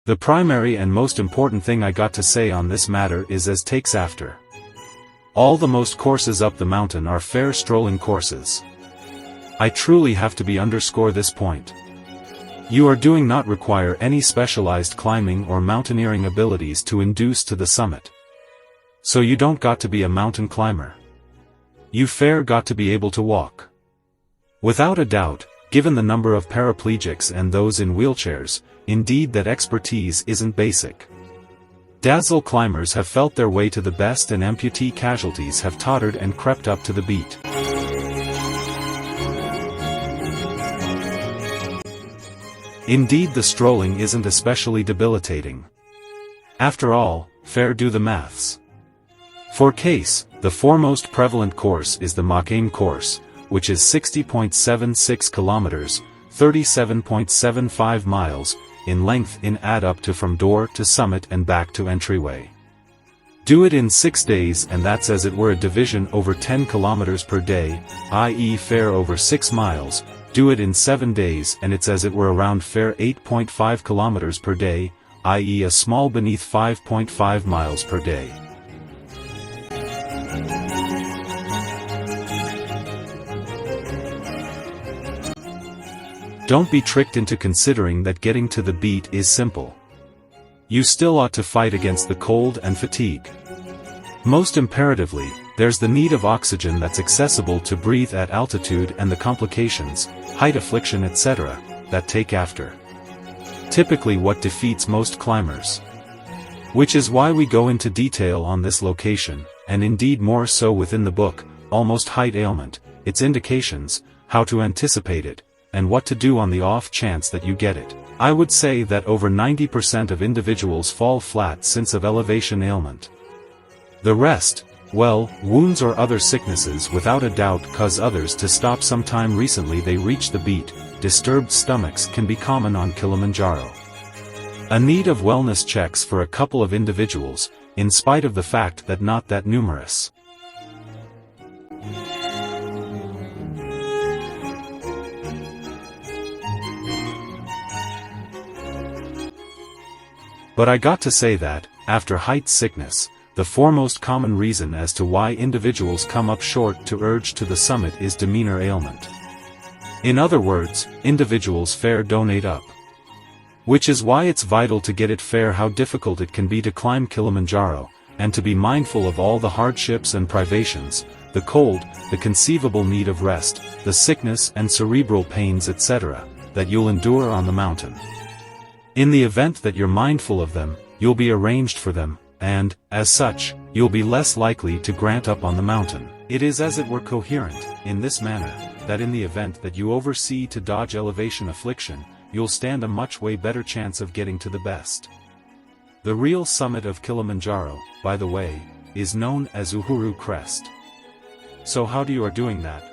The primary and most important thing I got to say on this matter is as takes after. All the most courses up the mountain are fair strolling courses. I truly have to underscore this point. You are doing not require any specialized climbing or mountaineering abilities to induce to the summit. So you don't got to be a mountain climber. You fair got to be able to walk. Without a doubt, given the number of paraplegics and those in wheelchairs, indeed that expertise isn't basic. Dazzle climbers have felt their way to the best and amputee casualties have tottered and crept up to the beat. Indeed the strolling isn't especially debilitating. After all, fair do the maths. For case, the foremost prevalent course is the Mach-Aim course, which is 60.76 kilometers, 37.75 miles, in length in add up to from door to summit and back to entryway. Do it in 6 days and that's as it were a division over 10 kilometers per day, i.e. fair over 6 miles, do it in 7 days and it's as it were around fair 8.5 kilometers per day, i.e. a small beneath 5.5 miles per day. Don't be tricked into considering that getting to the beat is simple. You still ought to fight against the cold and fatigue. Most imperatively, there's the need of oxygen that's accessible to breathe at altitude and the complications, height affliction etc., that take after. Typically what defeats most climbers. Which is why we go into detail on this location, and indeed more so within the book, Almost Height Ailment, its indications, how to anticipate it, and what to do on the off chance that you get it. I would say that over 90% of individuals fall flat since of elevation ailment. The rest, well, wounds or other sicknesses without a doubt cause others to stop sometime recently they reach the beat. Disturbed stomachs can be common on Kilimanjaro. A need of wellness checks for a couple of individuals, in spite of the fact that not that numerous. But I got to say that, after height sickness, the foremost common reason as to why individuals come up short to urge to the summit is demeanor ailment. In other words, individuals fair donate up. Which is why it's vital to get it fair how difficult it can be to climb Kilimanjaro, and to be mindful of all the hardships and privations, the cold, the conceivable need of rest, the sickness and cerebral pains etc., that you'll endure on the mountain. In the event that you're mindful of them, you'll be arranged for them, and, as such, you'll be less likely to grant up on the mountain. It is as it were coherent, in this manner, that in the event that you oversee to dodge elevation affliction, you'll stand a much way better chance of getting to the best. The real summit of Kilimanjaro, by the way, is known as Uhuru Crest. So how do you are doing that?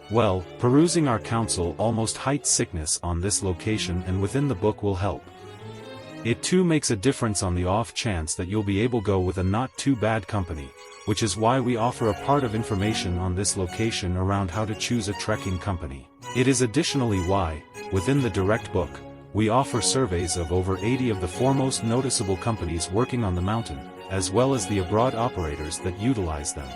Well, perusing our counsel Almost Height Sickness on this location and within the book will help. It too makes a difference on the off chance that you'll be able to go with a not too bad company, which is why we offer a part of information on this location around how to choose a trekking company. It is additionally why, within the direct book, we offer surveys of over 80 of the foremost noticeable companies working on the mountain, as well as the abroad operators that utilize them.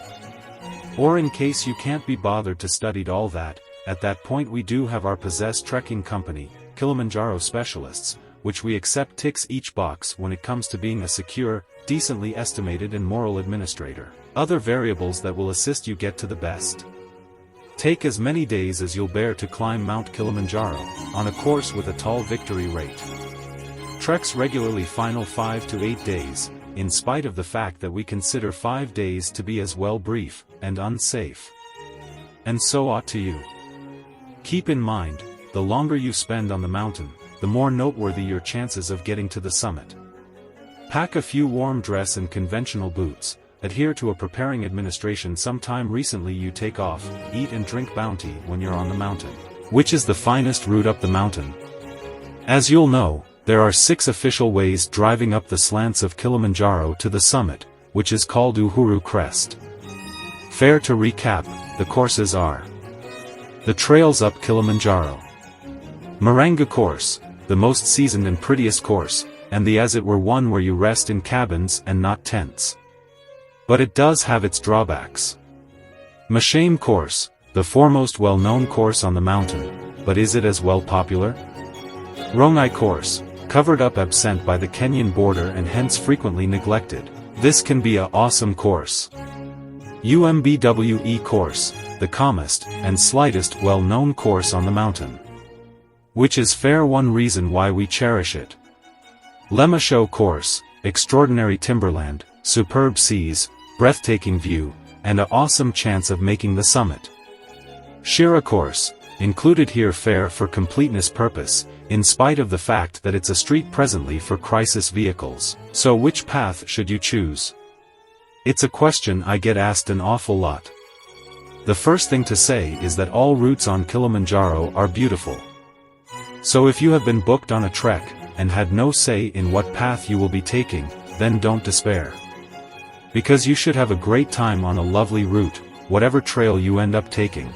Or in case you can't be bothered to study all that, at that point we do have our possessed trekking company, Kilimanjaro Specialists, which we accept ticks each box when it comes to being a secure, decently estimated and moral administrator. Other variables that will assist you get to the best. Take as many days as you'll bear to climb Mount Kilimanjaro, on a course with a tall victory rate. Treks regularly final 5 to 8 days, in spite of the fact that we consider 5 days to be as well brief, and unsafe. And so ought to you. Keep in mind, the longer you spend on the mountain, the more noteworthy your chances of getting to the summit. Pack a few warm dress and conventional boots, adhere to a preparing administration sometime recently you take off, eat and drink bounty when you're on the mountain. Which is the finest route up the mountain? As you'll know, there are 6 official ways driving up the slants of Kilimanjaro to the summit, which is called Uhuru Crest. Fair to recap, the courses are: the trails up Kilimanjaro. Maranga course, the most seasoned and prettiest course, and the as it were one where you rest in cabins and not tents. But it does have its drawbacks. Mashame course, the foremost well-known course on the mountain, but is it as well popular? Rongai course, covered up absent by the Kenyan border and hence frequently neglected. This can be a awesome course. UMBWE course, the calmest and slightest well-known course on the mountain. Which is fair one reason why we cherish it. Lemmasho course, extraordinary timberland, superb seas, breathtaking view, and an awesome chance of making the summit. Shira course, included here fair for completeness purpose, in spite of the fact that it's a street presently for crisis vehicles. So which path should you choose? It's a question I get asked an awful lot. The first thing to say is that all routes on Kilimanjaro are beautiful. So if you have been booked on a trek, and had no say in what path you will be taking, then don't despair. Because you should have a great time on a lovely route, whatever trail you end up taking.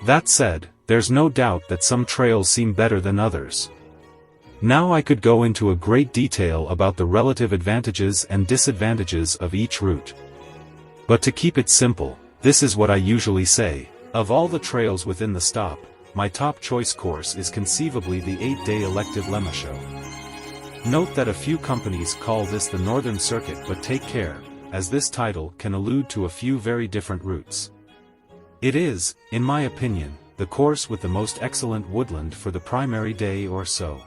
That said, there's no doubt that some trails seem better than others. Now I could go into a great detail about the relative advantages and disadvantages of each route. But to keep it simple, this is what I usually say. Of all the trails within the stop, my top choice course is conceivably the 8-day elective Lemmasho. Note that a few companies call this the Northern Circuit, but take care, as this title can allude to a few very different routes. It is, in my opinion, the course with the most excellent woodland for the primary day or so.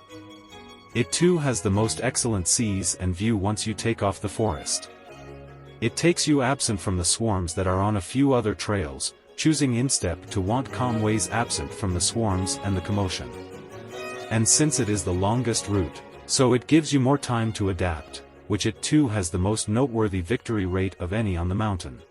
It too has the most excellent seas and view once you take off the forest. It takes you absent from the swarms that are on a few other trails, choosing instep to want calm ways absent from the swarms and the commotion. And since it is the longest route, so it gives you more time to adapt, which it too has the most noteworthy victory rate of any on the mountain.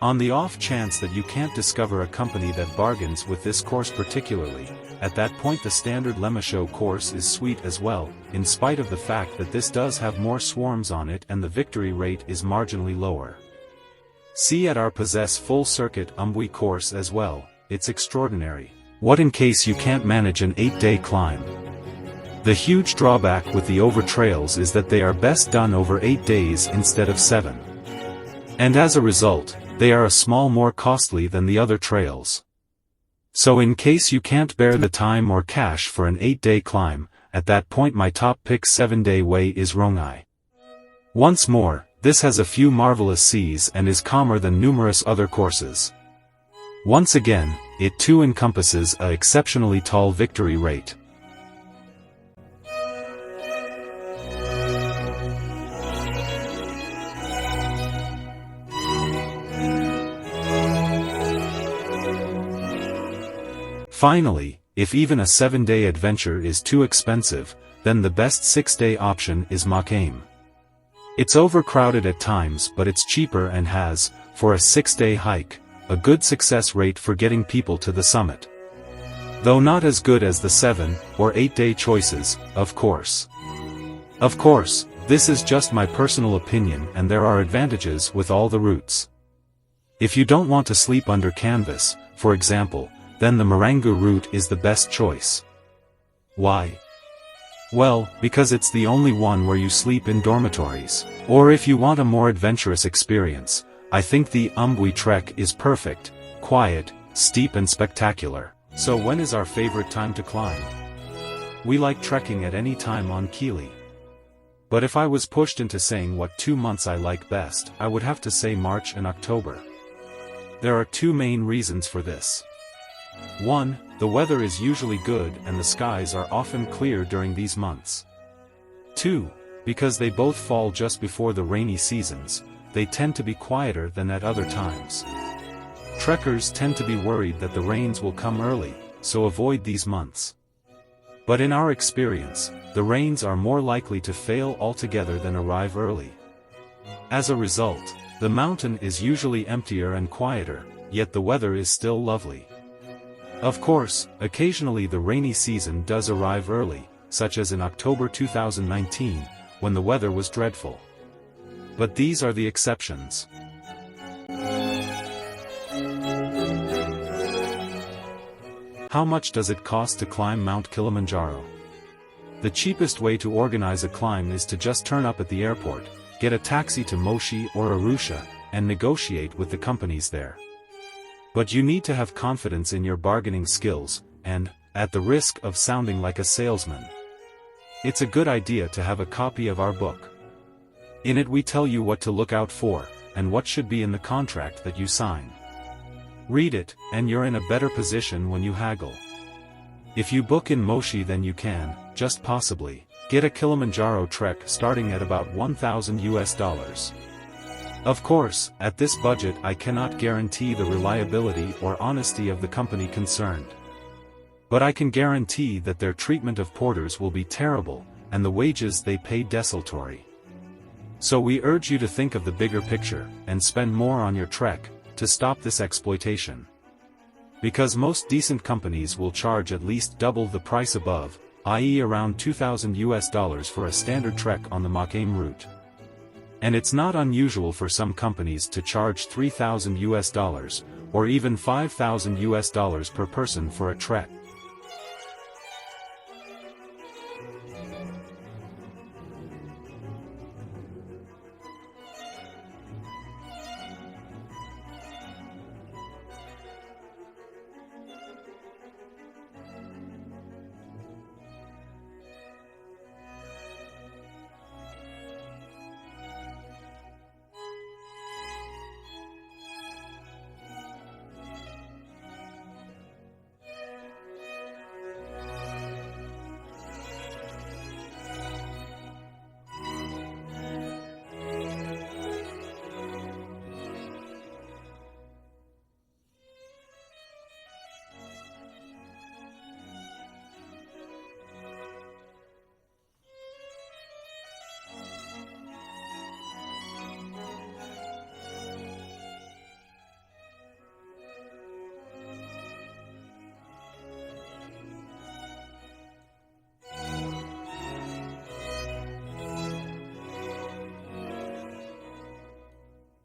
On the off chance that you can't discover a company that bargains with this course particularly, at that point the standard Lemmasho course is sweet as well, in spite of the fact that this does have more swarms on it and the victory rate is marginally lower. See at our possess full circuit Umbwe course as well, it's extraordinary. What in case you can't manage an 8-day climb? The huge drawback with the over trails is that they are best done over 8 days instead of 7. And as a result, they are a small more costly than the other trails. So in case you can't bear the time or cash for an 8-day climb, at that point my top pick 7-day way is Rongai. Once more, this has a few marvelous seas and is calmer than numerous other courses. Once again, it too encompasses a exceptionally tall victory rate. Finally, if even a 7-day adventure is too expensive, then the best 6-day option is Makaim. It's overcrowded at times but it's cheaper and has, for a 6-day hike, a good success rate for getting people to the summit. Though not as good as the 7 or 8-day choices, of course. Of course, this is just my personal opinion and there are advantages with all the routes. If you don't want to sleep under canvas, for example, then the Marangu route is the best choice. Why? Well, because it's the only one where you sleep in dormitories. Or if you want a more adventurous experience, I think the Umbwe trek is perfect, quiet, steep and spectacular. So when is our favorite time to climb? We like trekking at any time on Kili. But if I was pushed into saying what 2 months I like best, I would have to say March and October. There are 2 main reasons for this. 1. The weather is usually good and the skies are often clear during these months. 2. Because they both fall just before the rainy seasons, they tend to be quieter than at other times. Trekkers tend to be worried that the rains will come early, so avoid these months. But in our experience, the rains are more likely to fail altogether than arrive early. As a result, the mountain is usually emptier and quieter, yet the weather is still lovely. Of course, occasionally the rainy season does arrive early, such as in October 2019, when the weather was dreadful. But these are the exceptions. How much does it cost to climb Mount Kilimanjaro? The cheapest way to organize a climb is to just turn up at the airport, get a taxi to Moshi or Arusha, and negotiate with the companies there. But you need to have confidence in your bargaining skills, and, at the risk of sounding like a salesman, it's a good idea to have a copy of our book. In it we tell you what to look out for, and what should be in the contract that you sign. Read it, and you're in a better position when you haggle. If you book in Moshi, then you can, just possibly, get a Kilimanjaro trek starting at about $1,000. Of course, at this budget I cannot guarantee the reliability or honesty of the company concerned. But I can guarantee that their treatment of porters will be terrible, and the wages they pay desultory. So we urge you to think of the bigger picture, and spend more on your trek, to stop this exploitation. Because most decent companies will charge at least double the price above, i.e. around $2,000 for a standard trek on the Makame route. And it's not unusual for some companies to charge $3,000 or even $5,000 per person for a trek.